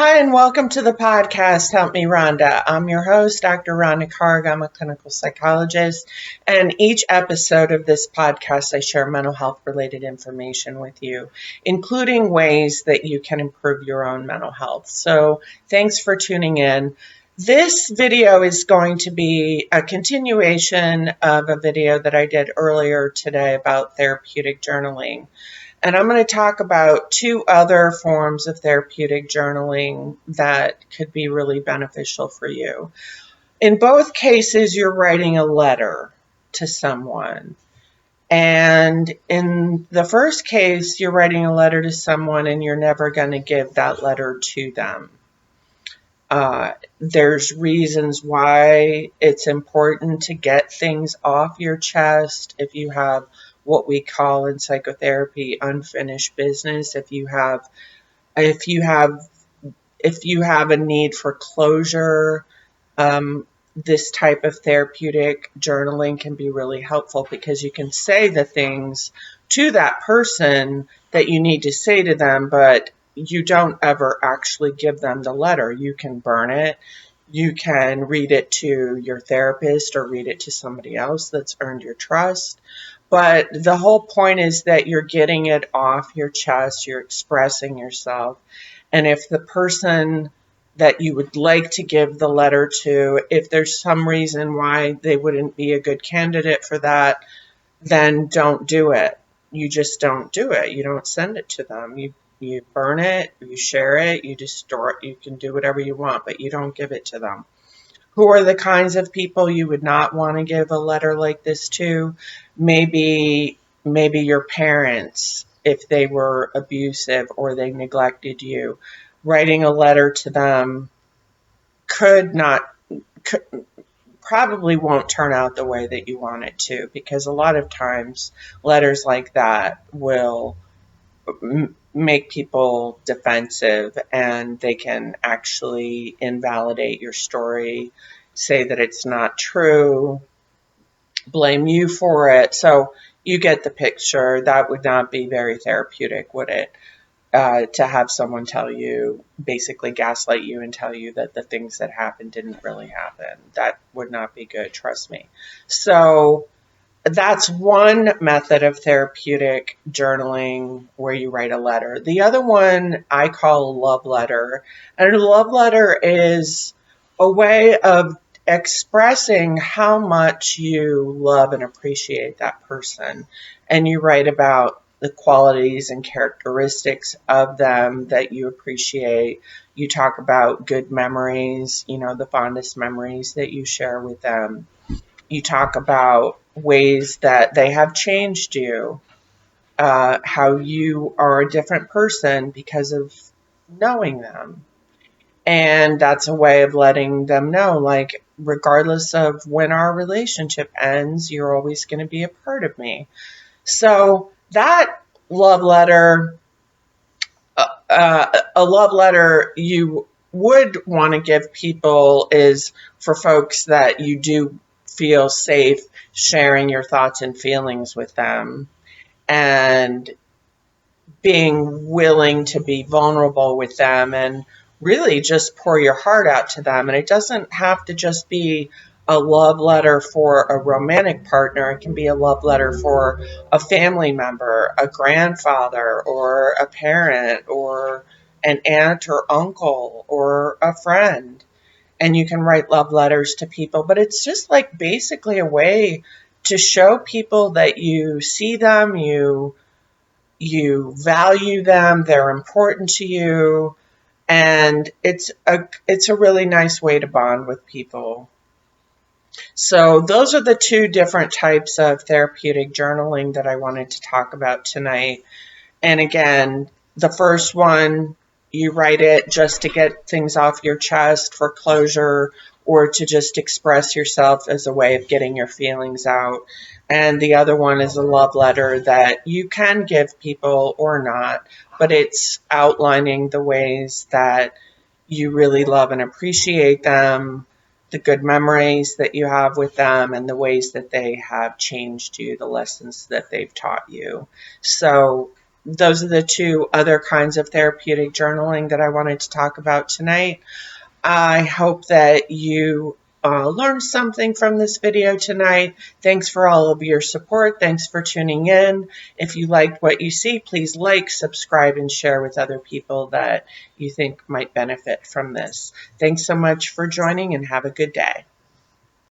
Hi, and welcome to the podcast, Help Me Rhonda. I'm your host, Dr. Rhonda Karg. I'm a clinical psychologist, and each episode of this podcast, I share mental health related information with you, including ways that you can improve your own mental health. So thanks for tuning in. This video is going to be a continuation of a video that I did earlier today about therapeutic journaling. And I'm going to talk about two other forms of therapeutic journaling that could be really beneficial for you. In both cases, you're writing a letter to someone. And in the first case, you're writing a letter to someone and you're never going to give that letter to them. There's reasons why it's important to get things off your chest. If you have what we call in psychotherapy unfinished business, if you have a need for closure, this type of therapeutic journaling can be really helpful because you can say the things to that person that you need to say to them, but you don't ever actually give them the letter. You can burn it. You can read it to your therapist or read it to somebody else that's earned your trust. But the whole point is that you're getting it off your chest, you're expressing yourself. And if the person that you would like to give the letter to, if there's some reason why they wouldn't be a good candidate for that, then don't do it. You just don't do it. You don't send it to them. You burn it, you share it, you distort, you can do whatever you want, but you don't give it to them. Who are the kinds of people you would not want to give a letter like this to? Maybe your parents, if they were abusive or they neglected you. Writing a letter to them probably won't turn out the way that you want it to, because a lot of times letters like that will make people defensive and they can actually invalidate your story, say that it's not true, blame you for it. So you get the picture. That would not be very therapeutic, would it? To have someone tell you, basically gaslight you and tell you that the things that happened didn't really happen. That would not be good, trust me. So that's one method of therapeutic journaling where you write a letter. The other one I call a love letter. And a love letter is a way of expressing how much you love and appreciate that person. And you write about the qualities and characteristics of them that you appreciate. You talk about good memories, the fondest memories that you share with them. You talk about ways that they have changed you, how you are a different person because of knowing them. And that's a way of letting them know, like, regardless of when our relationship ends, you're always going to be a part of me. So that love letter, a love letter you would want to give people is for folks that you do feel safe sharing your thoughts and feelings with them and being willing to be vulnerable with them and really just pour your heart out to them. And it doesn't have to just be a love letter for a romantic partner. It can be a love letter for a family member, a grandfather, or a parent, or an aunt or uncle, or a friend. And you can write love letters to people, but it's just like basically a way to show people that you see them, you value them, they're important to you, and it's a really nice way to bond with people. So those are the two different types of therapeutic journaling that I wanted to talk about tonight. And again, the first one, you write it just to get things off your chest for closure or to just express yourself as a way of getting your feelings out. And the other one is a love letter that you can give people or not, but it's outlining the ways that you really love and appreciate them, the good memories that you have with them, and the ways that they have changed you, the lessons that they've taught you. So those are the two other kinds of therapeutic journaling that I wanted to talk about tonight. I hope that you learned something from this video tonight. Thanks for all of your support. Thanks for tuning in. If you liked what you see, please like, subscribe, and share with other people that you think might benefit from this. Thanks so much for joining, and have a good day.